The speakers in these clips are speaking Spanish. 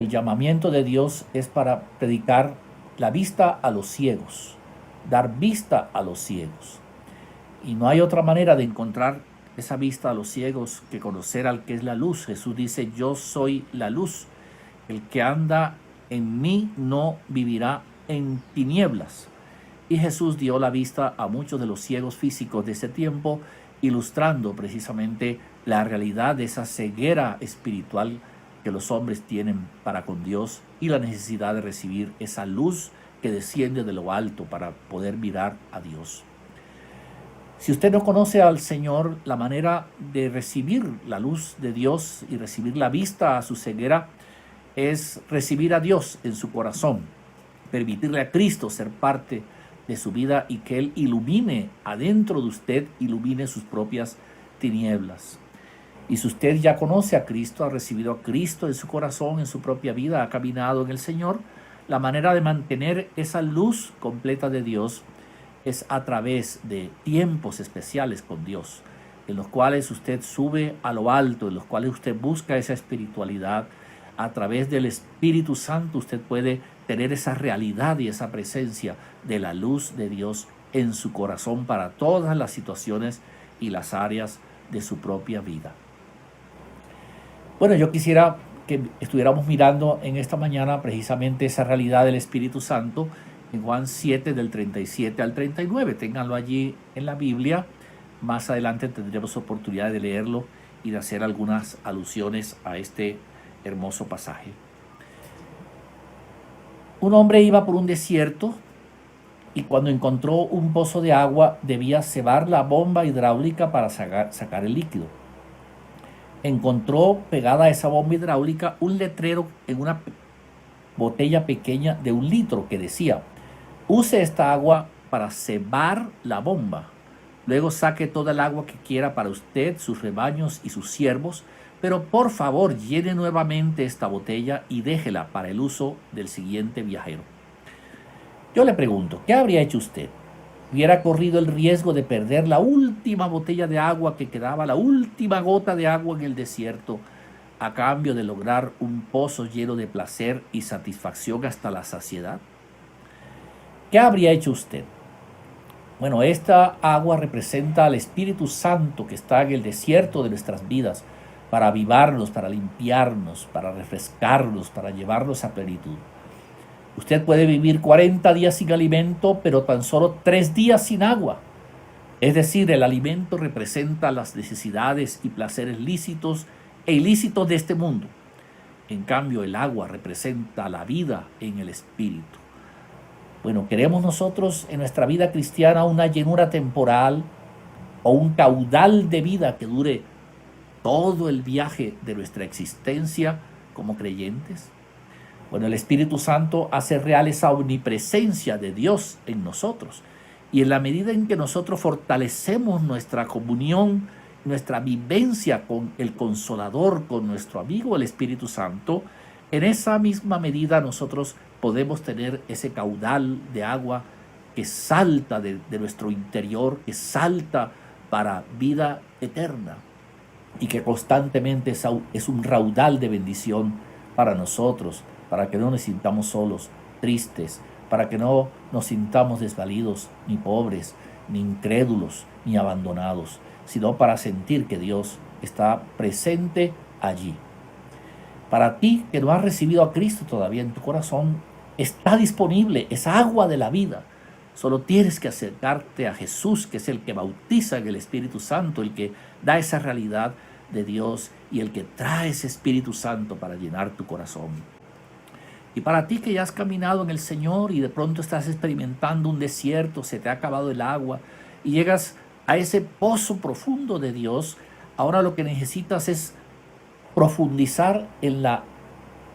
El llamamiento de Dios es para predicar la vista a los ciegos, dar vista a los ciegos. Y no hay otra manera de encontrar esa vista a los ciegos que conocer al que es la luz. Jesús dice: yo soy la luz. El que anda en mí no vivirá en tinieblas. Y Jesús dio la vista a muchos de los ciegos físicos de ese tiempo, ilustrando precisamente la realidad de esa ceguera espiritual que los hombres tienen para con Dios y la necesidad de recibir esa luz que desciende de lo alto para poder mirar a Dios. Si usted no conoce al Señor, la manera de recibir la luz de Dios y recibir la vista a su ceguera es recibir a Dios en su corazón, permitirle a Cristo ser parte de su vida y que Él ilumine adentro de usted, ilumine sus propias tinieblas. Y si usted ya conoce a Cristo, ha recibido a Cristo en su corazón, en su propia vida, ha caminado en el Señor, la manera de mantener esa luz completa de Dios es a través de tiempos especiales con Dios, en los cuales usted sube a lo alto, en los cuales usted busca esa espiritualidad. A través del Espíritu Santo usted puede tener esa realidad y esa presencia de la luz de Dios en su corazón para todas las situaciones y las áreas de su propia vida. Bueno, yo quisiera que estuviéramos mirando en esta mañana precisamente esa realidad del Espíritu Santo en Juan 7 del 37 al 39. Ténganlo allí en la Biblia. Más adelante tendremos oportunidad de leerlo y de hacer algunas alusiones a este hermoso pasaje. Un hombre iba por un desierto y cuando encontró un pozo de agua debía cebar la bomba hidráulica para sacar el líquido. Encontró pegada a esa bomba hidráulica un letrero en una botella pequeña de 1 litro que decía: use esta agua para cebar la bomba. Luego saque toda el agua que quiera para usted, sus rebaños y sus siervos, pero por favor llene nuevamente esta botella y déjela para el uso del siguiente viajero. Yo le pregunto, ¿qué habría hecho usted? ¿Hubiera corrido el riesgo de perder la última botella de agua que quedaba, la última gota de agua en el desierto, a cambio de lograr un pozo lleno de placer y satisfacción hasta la saciedad? ¿Qué habría hecho usted? Bueno, esta agua representa al Espíritu Santo que está en el desierto de nuestras vidas para avivarnos, para limpiarnos, para refrescarnos, para llevarnos a plenitud. Usted puede vivir 40 días sin alimento, pero tan solo 3 días sin agua. Es decir, el alimento representa las necesidades y placeres lícitos e ilícitos de este mundo. En cambio, el agua representa la vida en el Espíritu. Bueno, ¿queremos nosotros en nuestra vida cristiana una llenura temporal o un caudal de vida que dure todo el viaje de nuestra existencia como creyentes? Bueno, el Espíritu Santo hace real esa omnipresencia de Dios en nosotros. Y en la medida en que nosotros fortalecemos nuestra comunión, nuestra vivencia con el Consolador, con nuestro amigo el Espíritu Santo, en esa misma medida nosotros podemos tener ese caudal de agua que salta de nuestro interior, que salta para vida eterna y que constantemente es un raudal de bendición para nosotros, para que no nos sintamos solos, tristes, para que no nos sintamos desvalidos, ni pobres, ni incrédulos, ni abandonados, sino para sentir que Dios está presente allí. Para ti que no has recibido a Cristo todavía en tu corazón, está disponible esa agua de la vida. Solo tienes que acercarte a Jesús, que es el que bautiza en el Espíritu Santo, el que da esa realidad de Dios y el que trae ese Espíritu Santo para llenar tu corazón. Y para ti que ya has caminado en el Señor y de pronto estás experimentando un desierto, se te ha acabado el agua y llegas a ese pozo profundo de Dios, ahora lo que necesitas es profundizar en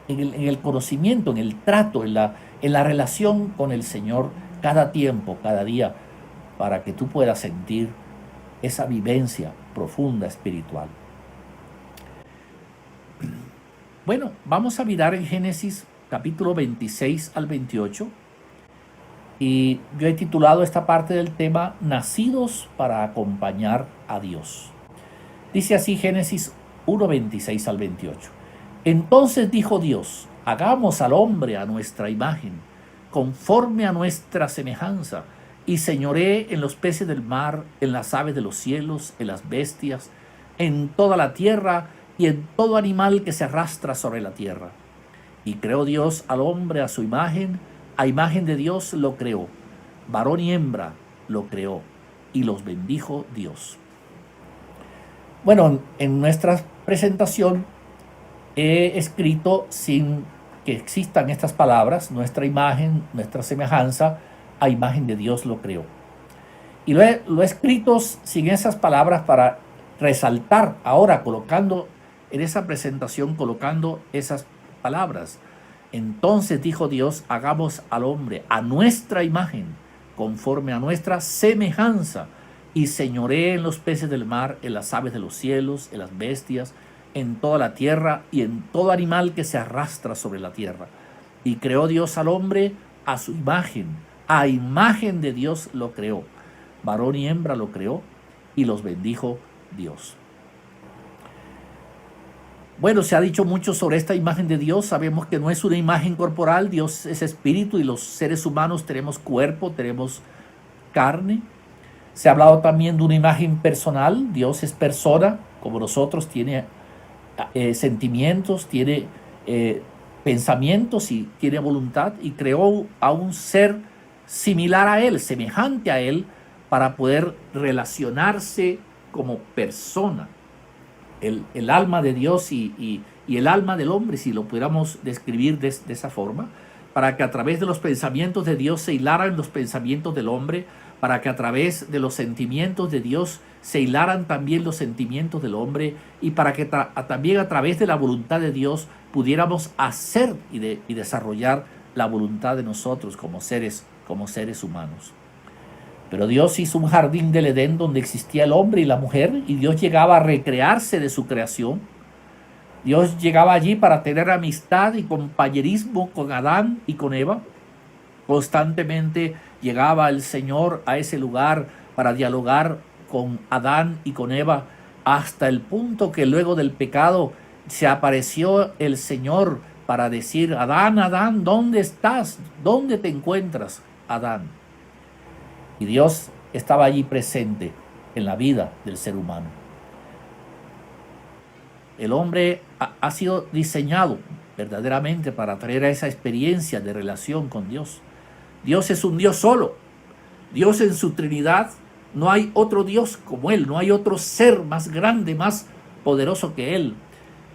el conocimiento, en el trato, en la relación con el Señor cada tiempo, cada día, para que tú puedas sentir esa vivencia profunda espiritual. Bueno, vamos a mirar en Génesis capítulo 26 al 28, y yo he titulado esta parte del tema Nacidos para acompañar a Dios. Dice así Génesis 1, 26 al 28. Entonces dijo Dios, hagamos al hombre a nuestra imagen, conforme a nuestra semejanza, y señoree en los peces del mar, en las aves de los cielos, en las bestias, en toda la tierra y en todo animal que se arrastra sobre la tierra. Y creó Dios al hombre a imagen de Dios lo creó, varón y hembra lo creó, y los bendijo Dios. Bueno, en nuestra presentación he escrito sin que existan estas palabras, nuestra imagen, nuestra semejanza, a imagen de Dios lo creó. Y lo he escrito sin esas palabras para resaltar ahora, colocando en esa presentación, colocando esas palabras. Entonces dijo Dios, hagamos al hombre a nuestra imagen, conforme a nuestra semejanza, y señoree en los peces del mar, en las aves de los cielos, en las bestias, en toda la tierra y en todo animal que se arrastra sobre la tierra. Y creó Dios al hombre a su imagen, a imagen de Dios lo creó, varón y hembra lo creó, y los bendijo Dios. Bueno, se ha dicho mucho sobre esta imagen de Dios. Sabemos que no es una imagen corporal, Dios es espíritu y los seres humanos tenemos cuerpo, tenemos carne. Se ha hablado también de una imagen personal, Dios es persona, como nosotros, tiene sentimientos, tiene pensamientos y tiene voluntad, y creó a un ser similar a Él, semejante a Él, para poder relacionarse como persona. El alma de Dios y el alma del hombre, si lo pudiéramos describir de esa forma, para que a través de los pensamientos de Dios se hilaran los pensamientos del hombre, para que a través de los sentimientos de Dios se hilaran también los sentimientos del hombre, y para que también a través de la voluntad de Dios pudiéramos hacer y desarrollar la voluntad de nosotros como seres humanos. Pero Dios hizo un jardín del Edén donde existía el hombre y la mujer, y Dios llegaba a recrearse de su creación. Dios llegaba allí para tener amistad y compañerismo con Adán y con Eva. Constantemente llegaba el Señor a ese lugar para dialogar con Adán y con Eva, hasta el punto que luego del pecado se apareció el Señor para decir: Adán, Adán, ¿dónde estás? ¿Dónde te encuentras, Adán? Y Dios estaba allí presente en la vida del ser humano. El hombre ha sido diseñado verdaderamente para traer a esa experiencia de relación con Dios. Dios es un Dios solo. Dios en su Trinidad, no hay otro Dios como Él, no hay otro ser más grande, más poderoso que Él.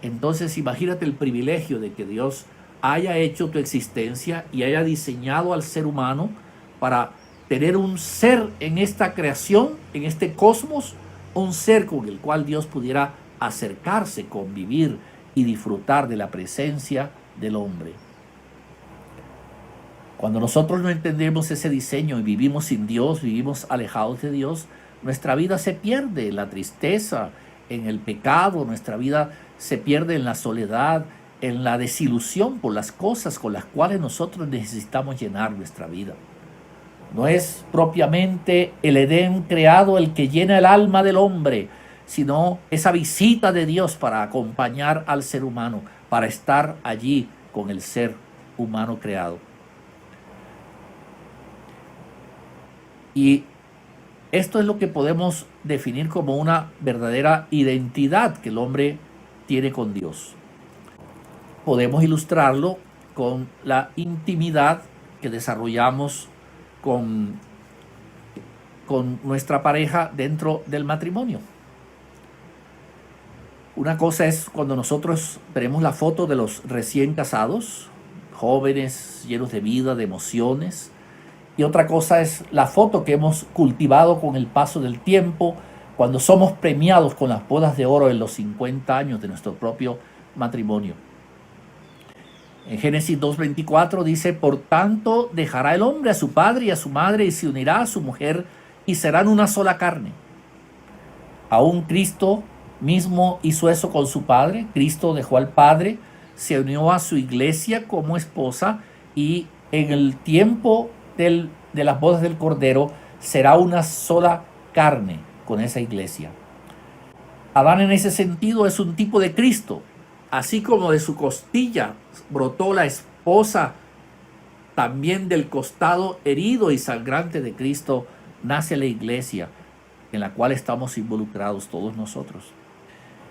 Entonces imagínate el privilegio de que Dios haya hecho tu existencia y haya diseñado al ser humano para tener un ser en esta creación, en este cosmos, un ser con el cual Dios pudiera acercarse, convivir y disfrutar de la presencia del hombre. Cuando nosotros no entendemos ese diseño y vivimos sin Dios, vivimos alejados de Dios, nuestra vida se pierde en la tristeza, en el pecado, nuestra vida se pierde en la soledad, en la desilusión por las cosas con las cuales nosotros necesitamos llenar nuestra vida. No es propiamente el Edén creado el que llena el alma del hombre, sino esa visita de Dios para acompañar al ser humano, para estar allí con el ser humano creado. Y esto es lo que podemos definir como una verdadera identidad que el hombre tiene con Dios. Podemos ilustrarlo con la intimidad que desarrollamos con nuestra pareja dentro del matrimonio. Una cosa es cuando nosotros veremos la foto de los recién casados, jóvenes, llenos de vida, de emociones. Y otra cosa es la foto que hemos cultivado con el paso del tiempo, cuando somos premiados con las bodas de oro en los 50 años de nuestro propio matrimonio. En Génesis 2:24 dice: por tanto dejará el hombre a su padre y a su madre y se unirá a su mujer y serán una sola carne. Aún Cristo mismo hizo eso con su padre. Cristo dejó al Padre, se unió a su iglesia como esposa, y en el tiempo de las bodas del Cordero será una sola carne con esa iglesia. Adán en ese sentido es un tipo de Cristo. así como de su costilla brotó la esposa, también del costado herido y sangrante de Cristo nace la iglesia, en la cual estamos involucrados todos nosotros.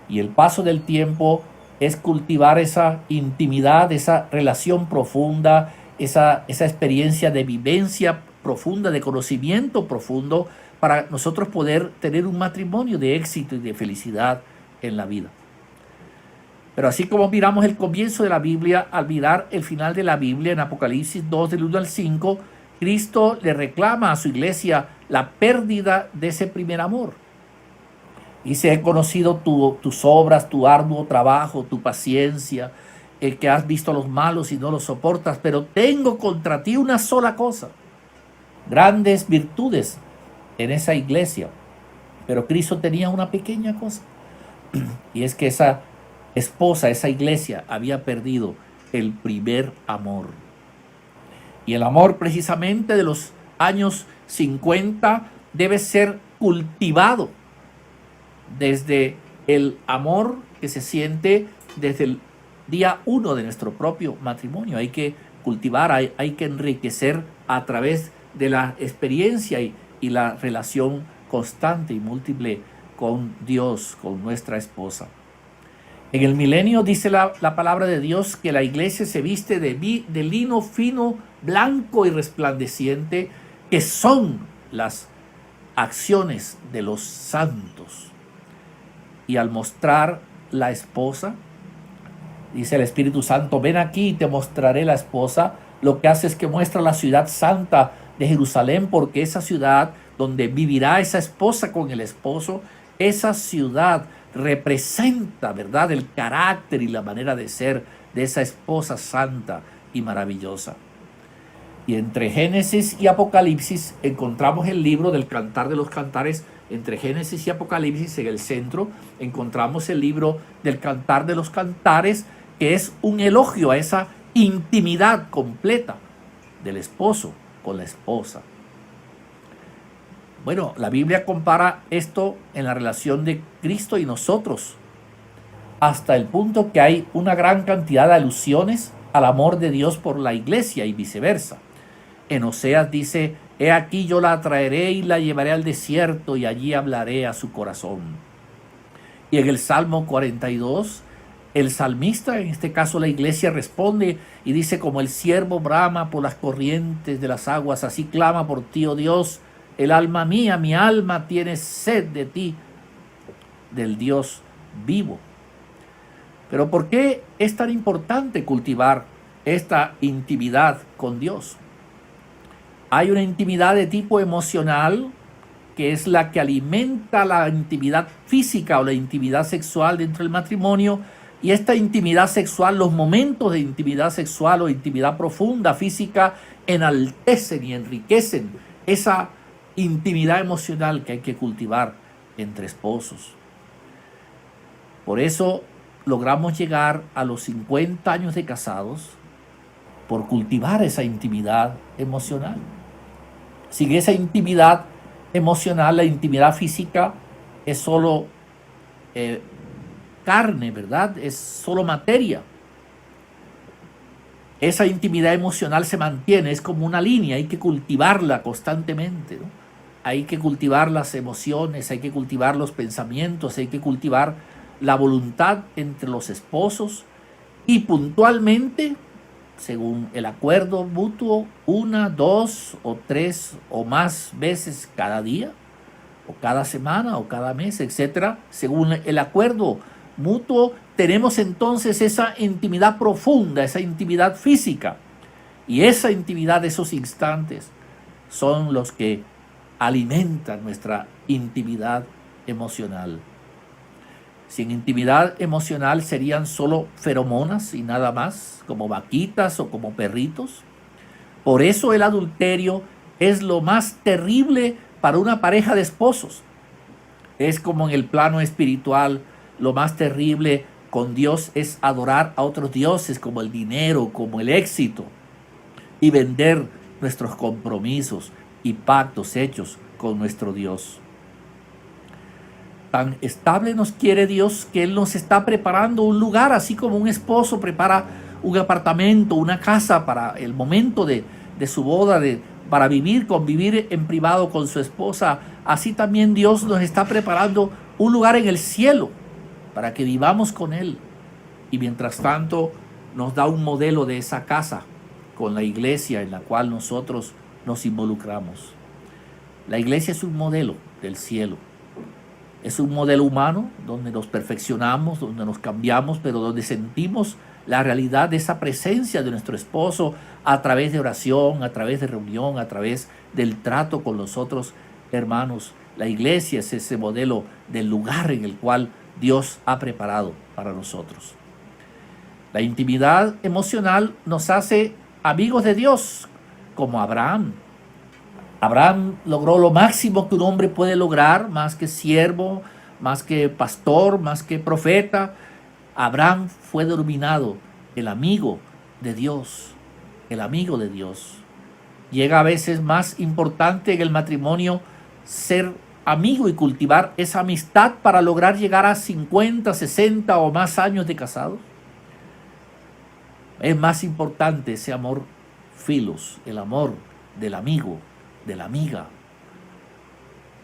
Y el paso del tiempo es cultivar esa intimidad, esa relación profunda, esa experiencia de vivencia profunda, de conocimiento profundo, para nosotros poder tener un matrimonio de éxito y de felicidad en la vida. Pero así como miramos el comienzo de la Biblia, al mirar el final de la Biblia en Apocalipsis 2 del 1 al 5, Cristo le reclama a su iglesia la pérdida de ese primer amor. Dice: he conocido tus obras, tu arduo trabajo, tu paciencia, el que has visto a los malos y no los soportas, pero tengo contra ti una sola cosa, grandes virtudes en esa iglesia. Pero Cristo tenía una pequeña cosa, y es que esa esposa, esa iglesia, había perdido el primer amor. Y el amor precisamente de los años 50 debe ser cultivado desde el amor que se siente desde el día 1 de nuestro propio matrimonio. Hay que cultivar, hay que enriquecer a través de la experiencia y la relación constante y múltiple con Dios, con nuestra esposa. En el milenio dice la palabra de Dios que la iglesia se viste de lino fino, blanco y resplandeciente, que son las acciones de los santos. Y al mostrar la esposa, dice el Espíritu Santo: ven aquí y te mostraré la esposa. Lo que hace es que muestra la ciudad santa de Jerusalén, porque esa ciudad donde vivirá esa esposa con el esposo, esa ciudad representa, ¿verdad?, el carácter y la manera de ser de esa esposa santa y maravillosa. Y entre Génesis y Apocalipsis encontramos el libro del Cantar de los Cantares. Entre Génesis y Apocalipsis, en el centro, encontramos el libro del Cantar de los Cantares, que es un elogio a esa intimidad completa del esposo con la esposa. Bueno, la Biblia compara esto en la relación de Cristo y nosotros, hasta el punto que hay una gran cantidad de alusiones al amor de Dios por la iglesia y viceversa. En Oseas dice: he aquí yo la traeré y la llevaré al desierto, y allí hablaré a su corazón. Y en el Salmo 42, el salmista, en este caso la iglesia, responde y dice: como el ciervo brama por las corrientes de las aguas, así clama por ti, oh Dios, el alma mía, mi alma tiene sed de ti, del Dios vivo. Pero ¿por qué es tan importante cultivar esta intimidad con Dios? Hay una intimidad de tipo emocional, que es la que alimenta la intimidad física o la intimidad sexual dentro del matrimonio. Y esta intimidad sexual, los momentos de intimidad sexual o intimidad profunda física, enaltecen y enriquecen esa intimidad emocional que hay que cultivar entre esposos. Por eso logramos llegar a los 50 años de casados, por cultivar esa intimidad emocional. Sin esa intimidad emocional, la intimidad física es solo carne, ¿verdad? Es solo materia. Esa intimidad emocional se mantiene, es como una línea, hay que cultivarla constantemente, ¿no? Hay que cultivar las emociones, hay que cultivar los pensamientos, hay que cultivar la voluntad entre los esposos, y puntualmente, según el acuerdo mutuo, 1, 2 o 3 o más veces cada día, o cada semana, o cada mes, etcétera. Según el acuerdo mutuo, tenemos entonces esa intimidad profunda, esa intimidad física. Y esa intimidad, esos instantes, son los que alimentan nuestra intimidad emocional. Sin intimidad emocional serían solo feromonas y nada más, como vaquitas o como perritos. Por eso el adulterio es lo más terrible para una pareja de esposos. Es como en el plano espiritual, lo más terrible con Dios es adorar a otros dioses, como el dinero, como el éxito, y vender nuestros compromisos y pactos hechos con nuestro Dios. Tan estable nos quiere Dios que Él nos está preparando un lugar, así como un esposo prepara un apartamento, una casa para el momento de su boda, para convivir en privado con su esposa. Así también Dios nos está preparando un lugar en el cielo para que vivamos con Él. Y mientras tanto nos da un modelo de esa casa con la iglesia en la cual nosotros nos involucramos. La iglesia es un modelo del cielo. Es un modelo humano donde nos perfeccionamos, donde nos cambiamos, pero donde sentimos la realidad de esa presencia de nuestro esposo a través de oración, a través de reunión, a través del trato con los otros hermanos. La iglesia es ese modelo del lugar en el cual Dios ha preparado para nosotros. La intimidad emocional nos hace amigos de Dios, como Abraham. Abraham logró lo máximo que un hombre puede lograr, más que siervo, más que pastor, más que profeta. Abraham fue denominado el amigo de Dios, el amigo de Dios. Llega a veces más importante en el matrimonio ser amigo y cultivar esa amistad para lograr llegar a 50, 60 o más años de casados. Es más importante ese amor filos, el amor del amigo, de la amiga.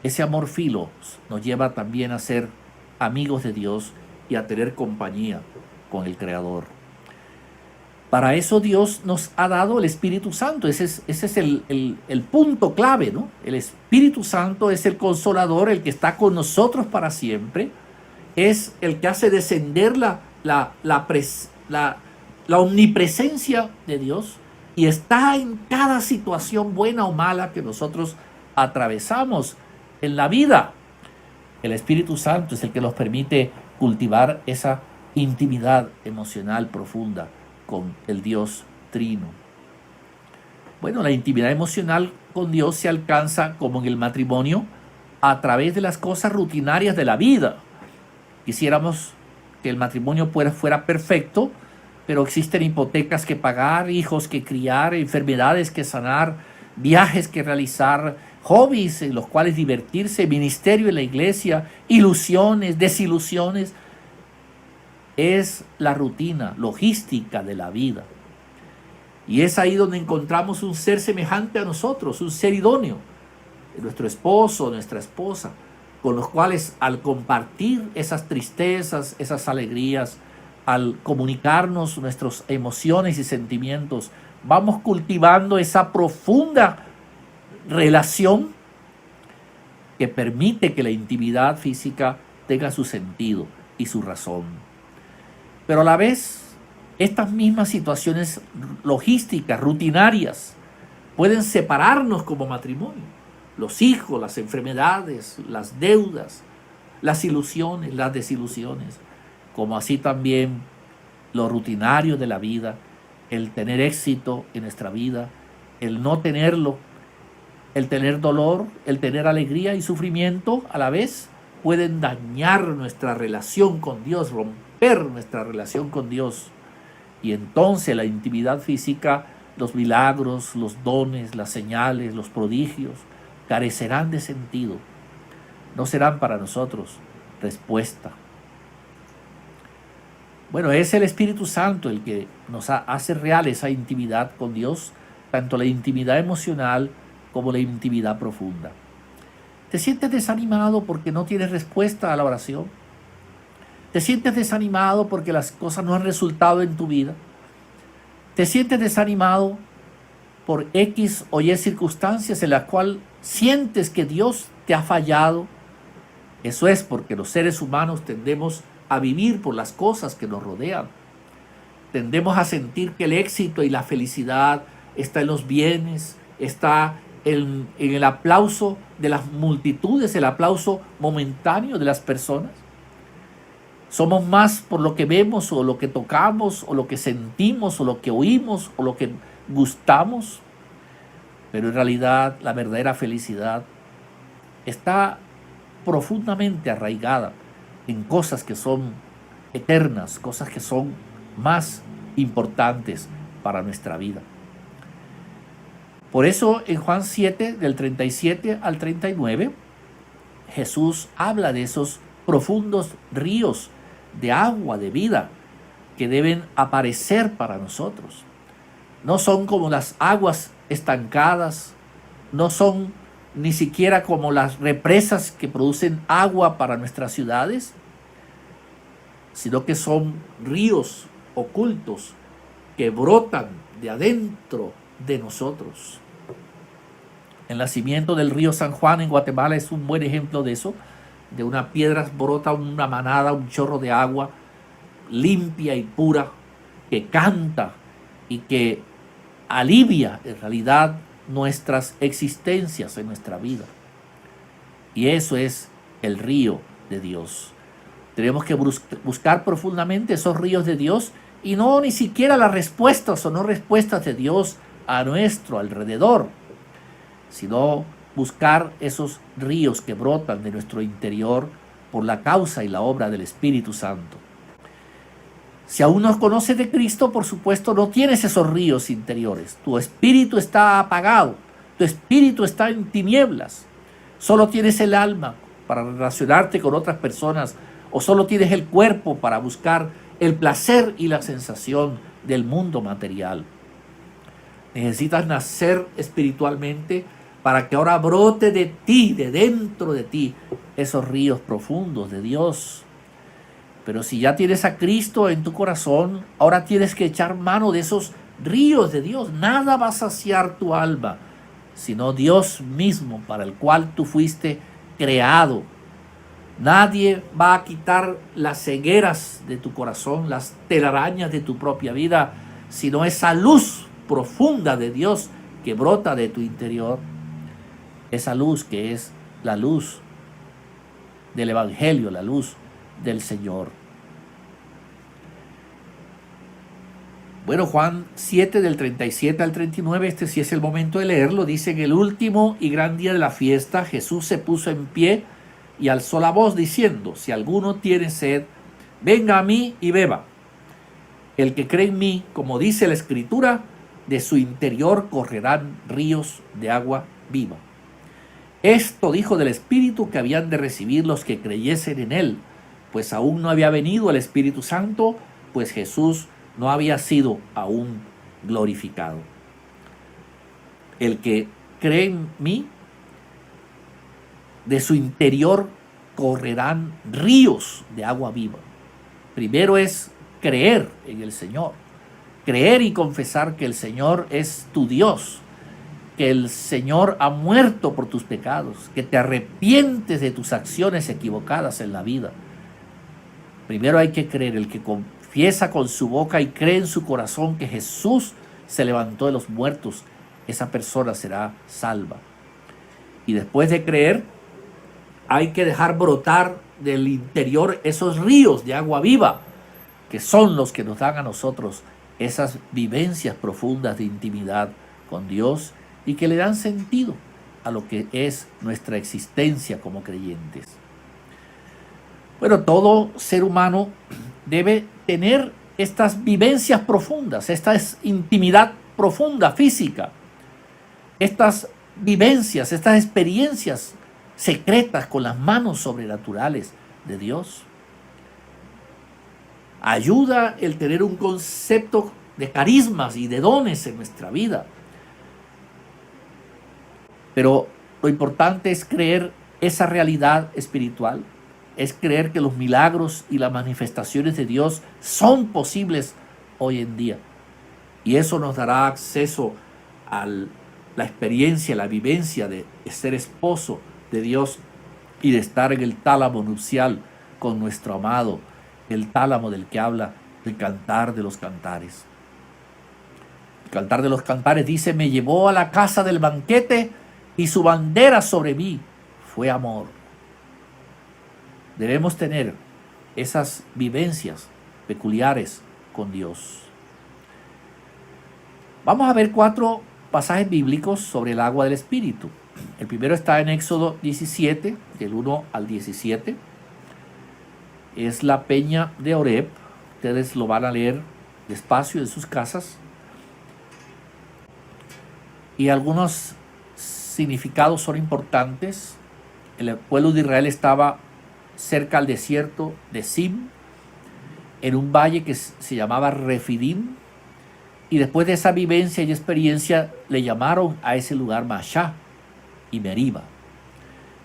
Ese amor filos nos lleva también a ser amigos de Dios y a tener compañía con el Creador. Para eso Dios nos ha dado el Espíritu Santo. Ese es el punto clave, ¿no? El Espíritu Santo es el consolador, el que está con nosotros para siempre. Es el que hace descender la omnipresencia de Dios y está en cada situación buena o mala que nosotros atravesamos en la vida. El Espíritu Santo es el que nos permite cultivar esa intimidad emocional profunda con el Dios Trino. Bueno, la intimidad emocional con Dios se alcanza, como en el matrimonio, a través de las cosas rutinarias de la vida. Quisiéramos que el matrimonio fuera perfecto, pero existen hipotecas que pagar, hijos que criar, enfermedades que sanar, viajes que realizar, hobbies en los cuales divertirse, ministerio en la iglesia, ilusiones, desilusiones. Es la rutina logística de la vida. Y es ahí donde encontramos un ser semejante a nosotros, un ser idóneo, nuestro esposo, nuestra esposa, con los cuales al compartir esas tristezas, esas alegrías, al comunicarnos nuestras emociones y sentimientos, vamos cultivando esa profunda relación que permite que la intimidad física tenga su sentido y su razón. Pero a la vez, estas mismas situaciones logísticas, rutinarias, pueden separarnos como matrimonio. Los hijos, las enfermedades, las deudas, las ilusiones, las desilusiones, como así también lo rutinario de la vida, el tener éxito en nuestra vida, el no tenerlo, el tener dolor, el tener alegría y sufrimiento a la vez, pueden dañar nuestra relación con Dios, romper nuestra relación con Dios. Y entonces la intimidad física, los milagros, los dones, las señales, los prodigios, carecerán de sentido. No serán para nosotros respuesta. Bueno, es el Espíritu Santo el que nos hace real esa intimidad con Dios, tanto la intimidad emocional como la intimidad profunda. ¿Te sientes desanimado porque no tienes respuesta a la oración? ¿Te sientes desanimado porque las cosas no han resultado en tu vida? ¿Te sientes desanimado por X o Y circunstancias en las cuales sientes que Dios te ha fallado? Eso es porque los seres humanos tendemos a vivir por las cosas que nos rodean. Tendemos a sentir que el éxito y la felicidad está en los bienes, está en el aplauso de las multitudes, el aplauso momentáneo de las personas. Somos más por lo que vemos o lo que tocamos o lo que sentimos o lo que oímos o lo que gustamos. Pero en realidad la verdadera felicidad está profundamente arraigada en cosas que son eternas, cosas que son más importantes para nuestra vida. Por eso en Juan 7, del 37 al 39, Jesús habla de esos profundos ríos de agua, de vida, que deben aparecer para nosotros. No son como las aguas estancadas, no son ni siquiera como las represas que producen agua para nuestras ciudades, sino que son ríos ocultos que brotan de adentro de nosotros. El nacimiento del río San Juan en Guatemala es un buen ejemplo de eso. De una piedra brota una manada, un chorro de agua limpia y pura que canta y que alivia en realidad nuestras existencias en nuestra vida. Y eso es el río de Dios. Tenemos que buscar profundamente esos ríos de Dios y no ni siquiera las respuestas o no respuestas de Dios a nuestro alrededor, sino buscar esos ríos que brotan de nuestro interior por la causa y la obra del Espíritu Santo. Si aún no conoces de Cristo, por supuesto, no tienes esos ríos interiores. Tu espíritu está apagado, tu espíritu está en tinieblas. Solo tienes el alma para relacionarte con otras personas o solo tienes el cuerpo para buscar el placer y la sensación del mundo material. Necesitas nacer espiritualmente para que ahora brote de ti, de dentro de ti, esos ríos profundos de Dios. Pero si ya tienes a Cristo en tu corazón, ahora tienes que echar mano de esos ríos de Dios. Nada va a saciar tu alma, sino Dios mismo, para el cual tú fuiste creado. Nadie va a quitar las cegueras de tu corazón, las telarañas de tu propia vida, sino esa luz profunda de Dios que brota de tu interior. Esa luz que es la luz del Evangelio, la luz del Señor. Bueno, Juan 7 del 37 al 39, este sí es el momento de leerlo. Dice: en el último y gran día de la fiesta, Jesús se puso en pie y alzó la voz diciendo: si alguno tiene sed, venga a mí y beba. El que cree en mí, como dice la Escritura, de su interior correrán ríos de agua viva. Esto dijo del Espíritu que habían de recibir los que creyesen en él, pues aún no había venido el Espíritu Santo, pues Jesús no había sido aún glorificado. El que cree en mí, de su interior correrán ríos de agua viva. Primero es creer en el Señor, creer y confesar que el Señor es tu Dios, que el Señor ha muerto por tus pecados, que te arrepientes de tus acciones equivocadas en la vida. Primero hay que creer. El que confiesa con su boca y cree en su corazón que Jesús se levantó de los muertos, esa persona será salva. Y después de creer, hay que dejar brotar del interior esos ríos de agua viva, que son los que nos dan a nosotros esas vivencias profundas de intimidad con Dios y que le dan sentido a lo que es nuestra existencia como creyentes. Bueno, todo ser humano debe tener estas vivencias profundas, esta intimidad profunda, física, estas vivencias, estas experiencias secretas con las manos sobrenaturales de Dios. Ayuda el tener un concepto de carismas y de dones en nuestra vida. Pero lo importante es creer esa realidad espiritual, es creer que los milagros y las manifestaciones de Dios son posibles hoy en día. Y eso nos dará acceso a la experiencia, la vivencia de ser esposo de Dios y de estar en el tálamo nupcial con nuestro amado, el tálamo del que habla el Cantar de los Cantares. El Cantar de los Cantares dice: me llevó a la casa del banquete y su bandera sobre mí fue amor. Debemos tener esas vivencias peculiares con Dios. Vamos a ver 4 pasajes bíblicos sobre el agua del Espíritu. El primero está en Éxodo 17, del 1 al 17. Es la peña de Oreb. Ustedes lo van a leer despacio en sus casas. Y algunos significados son importantes. El pueblo de Israel estaba cerca al desierto de Sim, en un valle que se llamaba Refidim, y después de esa vivencia y experiencia le llamaron a ese lugar Mashá y Meriba.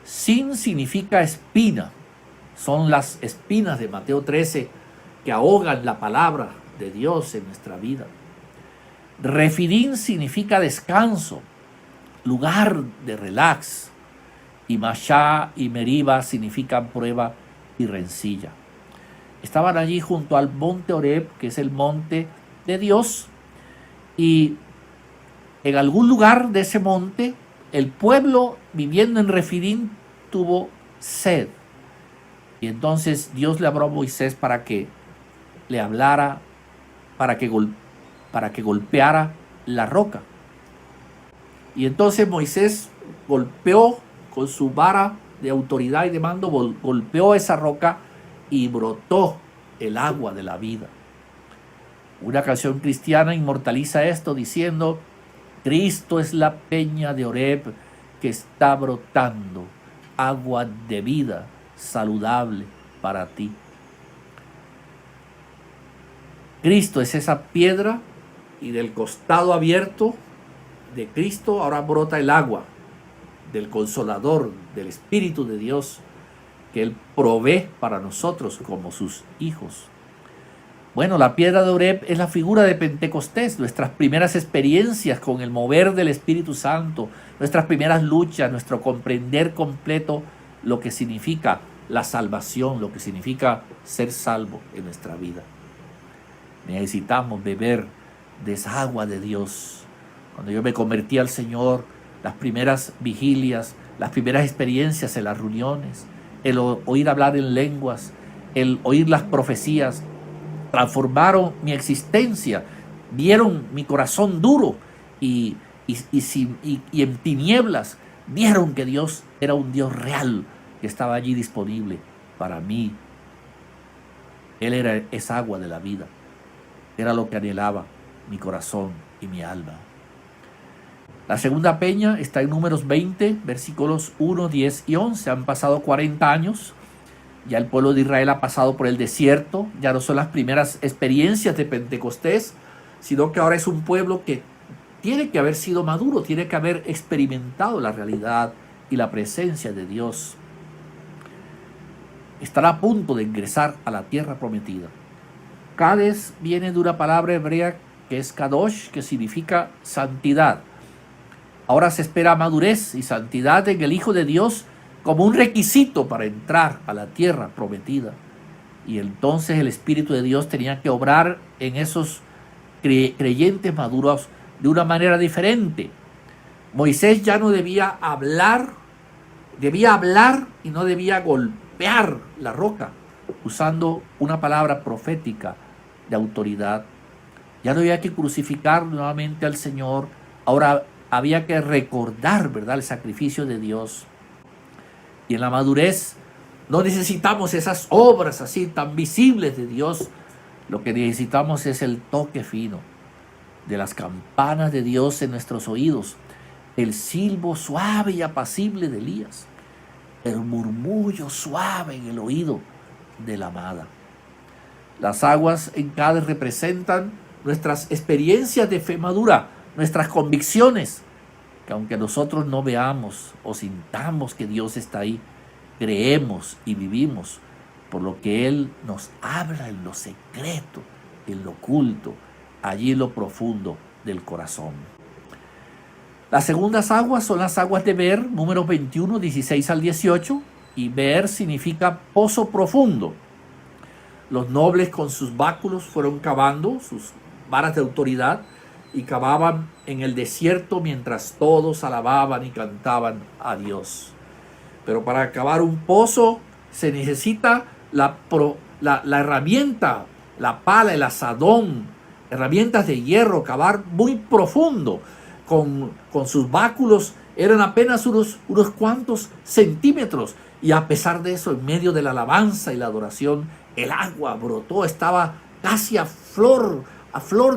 Sin significa espina, son las espinas de Mateo 13 que ahogan la palabra de Dios en nuestra vida. Refidim significa descanso, lugar de relax, y Mashá y Meriba significan prueba y rencilla. Estaban allí junto al monte Horeb, que es el monte de Dios, y en algún lugar de ese monte, el pueblo viviendo en Refidim tuvo sed. Y entonces Dios le habló a Moisés para que le hablara, para que golpeara la roca. Y entonces Moisés golpeó con su vara de autoridad y de mando, golpeó esa roca y brotó el agua de la vida. Una canción cristiana inmortaliza esto diciendo: Cristo es la peña de Horeb que está brotando agua de vida saludable para ti. Cristo es esa piedra, y del costado abierto de Cristo ahora brota el agua del Consolador, del Espíritu de Dios, que Él provee para nosotros como sus hijos. Bueno, la piedra de Horeb es la figura de Pentecostés, nuestras primeras experiencias con el mover del Espíritu Santo, nuestras primeras luchas, nuestro comprender completo lo que significa la salvación, lo que significa ser salvo en nuestra vida. Necesitamos beber de esa agua de Dios. Cuando yo me convertí al Señor, las primeras vigilias, las primeras experiencias en las reuniones, el oír hablar en lenguas, el oír las profecías, transformaron mi existencia, vieron mi corazón duro y en tinieblas vieron que Dios era un Dios real, que estaba allí disponible para mí. Él era esa agua de la vida, era lo que anhelaba mi corazón y mi alma. La segunda peña está en Números 20, versículos 1, 10 y 11. Han pasado 40 años. Ya el pueblo de Israel ha pasado por el desierto, ya no son las primeras experiencias de Pentecostés, sino que ahora es un pueblo que tiene que haber sido maduro, tiene que haber experimentado la realidad y la presencia de Dios. Estará a punto de ingresar a la tierra prometida. Cades viene de una palabra hebrea que es Kadosh, que significa santidad. Ahora se espera madurez y santidad en el Hijo de Dios como un requisito para entrar a la tierra prometida. Y entonces el Espíritu de Dios tenía que obrar en esos creyentes maduros de una manera diferente. Moisés ya no debía hablar y no debía golpear la roca usando una palabra profética de autoridad. Ya no había que crucificar nuevamente al Señor. Ahora había que recordar, ¿verdad?, el sacrificio de Dios. Y en la madurez no necesitamos esas obras así tan visibles de Dios. Lo que necesitamos es el toque fino de las campanas de Dios en nuestros oídos, el silbo suave y apacible de Elías, el murmullo suave en el oído de la amada. Las aguas en Cades representan nuestras experiencias de fe madura, nuestras convicciones, que aunque nosotros no veamos o sintamos que Dios está ahí, creemos y vivimos por lo que Él nos habla en lo secreto, en lo oculto, allí en lo profundo del corazón. Las segundas aguas son las aguas de Beer, números 21, 16 al 18, y Beer significa pozo profundo. Los nobles con sus báculos fueron cavando sus varas de autoridad y cavaban en el desierto mientras todos alababan y cantaban a Dios. Pero para cavar un pozo se necesita la herramienta, la pala, el azadón, herramientas de hierro, cavar muy profundo. Con sus báculos eran apenas unos cuantos centímetros, y a pesar de eso, en medio de la alabanza y la adoración, el agua brotó, estaba casi a flor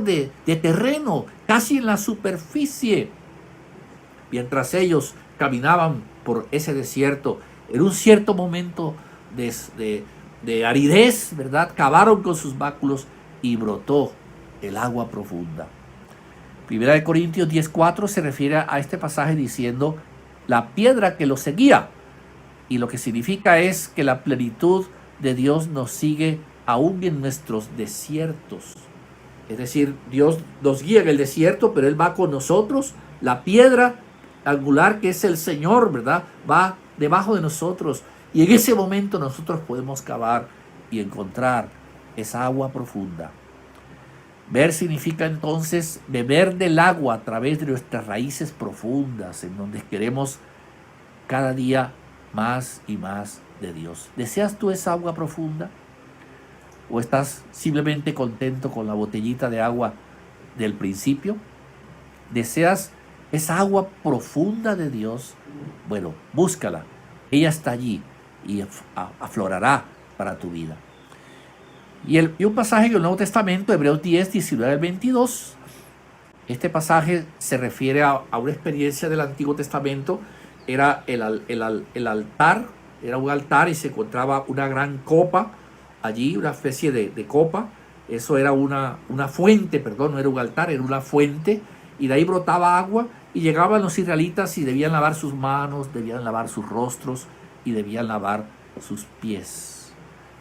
de terreno, casi en la superficie. Mientras ellos caminaban por ese desierto, en un cierto momento de aridez, ¿verdad? Cavaron con sus báculos y brotó el agua profunda. Primera de Corintios 10:4 se refiere a este pasaje diciendo la piedra que lo seguía, y lo que significa es que la plenitud de Dios nos sigue aún en nuestros desiertos. Es decir, Dios nos guía en el desierto, pero Él va con nosotros. La piedra angular que es el Señor, ¿verdad? Va debajo de nosotros, y en ese momento nosotros podemos cavar y encontrar esa agua profunda. Ver significa entonces beber del agua a través de nuestras raíces profundas, en donde queremos cada día más y más de Dios. ¿Deseas tú esa agua profunda? ¿O estás simplemente contento con la botellita de agua del principio? ¿Deseas esa agua profunda de Dios? Bueno, búscala. Ella está allí y aflorará para tu vida. Y un pasaje del Nuevo Testamento, Hebreos 10, 19 al 22. Este pasaje se refiere a una experiencia del Antiguo Testamento. Era el altar, era un altar y se encontraba una gran copa allí, una especie de copa. Eso era una fuente, perdón, no era un altar, era una fuente, y de ahí brotaba agua, y llegaban los israelitas y debían lavar sus manos, debían lavar sus rostros y debían lavar sus pies.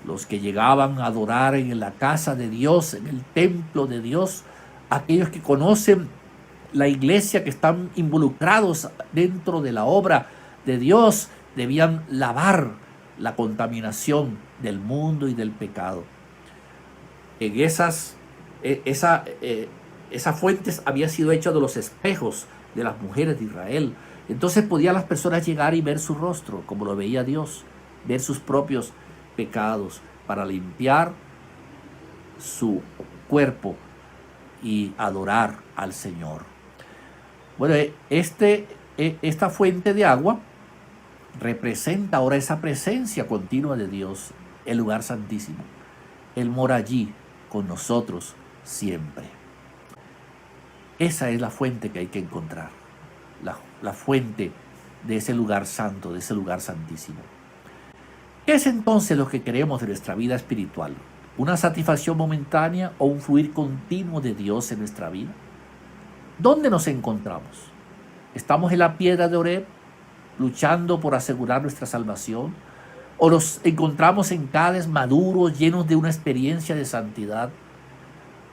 Los que llegaban a adorar en la casa de Dios, en el templo de Dios, aquellos que conocen la iglesia, que están involucrados dentro de la obra de Dios, debían lavar la contaminación del mundo y del pecado. En esas fuentes había sido hecha de los espejos de las mujeres de Israel. Entonces podían las personas llegar y ver su rostro, como lo veía Dios, ver sus propios pecados, para limpiar su cuerpo y adorar al Señor. Bueno, esta fuente de agua representa ahora esa presencia continua de Dios, el lugar santísimo. Él mora allí con nosotros siempre. Esa es la fuente que hay que encontrar, la fuente de ese lugar santo, de ese lugar santísimo. ¿Qué es entonces lo que queremos de nuestra vida espiritual? ¿Una satisfacción momentánea o un fluir continuo de Dios en nuestra vida? ¿Dónde nos encontramos? ¿Estamos en la piedra de Oreb, luchando por asegurar nuestra salvación? ¿O nos encontramos en Cades maduros, llenos de una experiencia de santidad?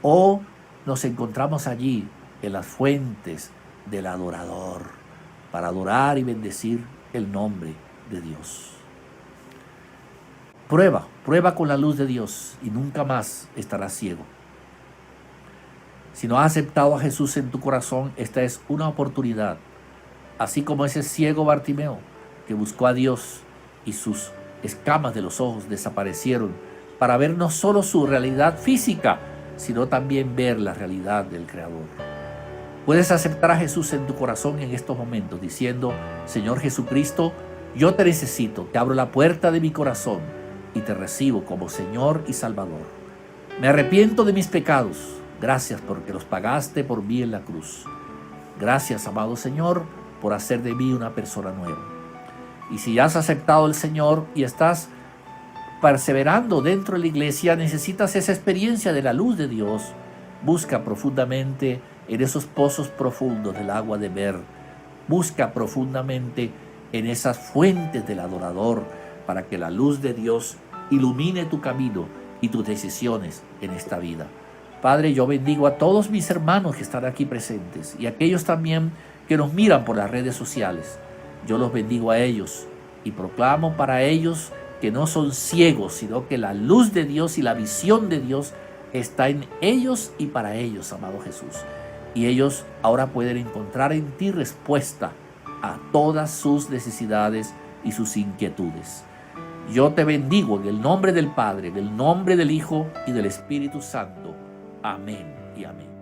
¿O nos encontramos allí en las fuentes del adorador, para adorar y bendecir el nombre de Dios? Prueba con la luz de Dios y nunca más estarás ciego. Si no has aceptado a Jesús en tu corazón, esta es una oportunidad. Así como ese ciego Bartimeo que buscó a Dios y sus escamas de los ojos desaparecieron para ver no solo su realidad física, sino también ver la realidad del Creador. Puedes aceptar a Jesús en tu corazón en estos momentos diciendo: Señor Jesucristo, yo te necesito, te abro la puerta de mi corazón y te recibo como Señor y Salvador. Me arrepiento de mis pecados. Gracias porque los pagaste por mí en la cruz. Gracias, amado Señor, por hacer de mí una persona nueva. Y si ya has aceptado al Señor y estás perseverando dentro de la iglesia, necesitas esa experiencia de la luz de Dios. Busca profundamente en esos pozos profundos del agua de ver. Busca profundamente en esas fuentes del adorador para que la luz de Dios ilumine tu camino y tus decisiones en esta vida. Padre, yo bendigo a todos mis hermanos que están aquí presentes y a aquellos también que nos miran por las redes sociales. Yo los bendigo a ellos y proclamo para ellos que no son ciegos, sino que la luz de Dios y la visión de Dios está en ellos y para ellos, amado Jesús. Y ellos ahora pueden encontrar en ti respuesta a todas sus necesidades y sus inquietudes. Yo te bendigo en el nombre del Padre, en el nombre del Hijo y del Espíritu Santo. Amén y amén.